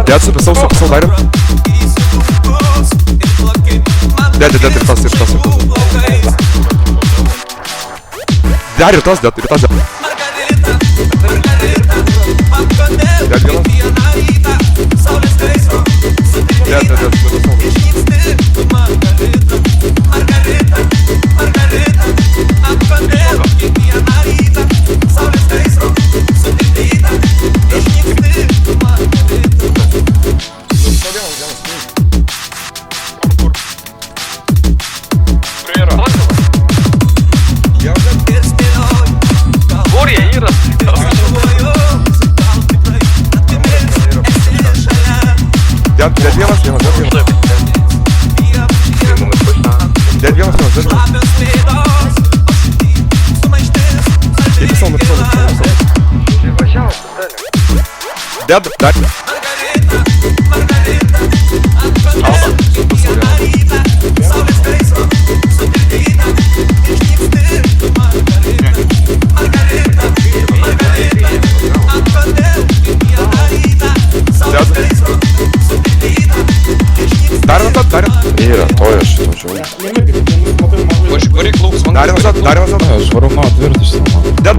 Дед, записал, ударил. Дед, ритас. Дед, ритас. Дед, делал. Дед, дай. Іра, тоя, що там чого? Дарю назад. Зворума, отвертишся. Дед.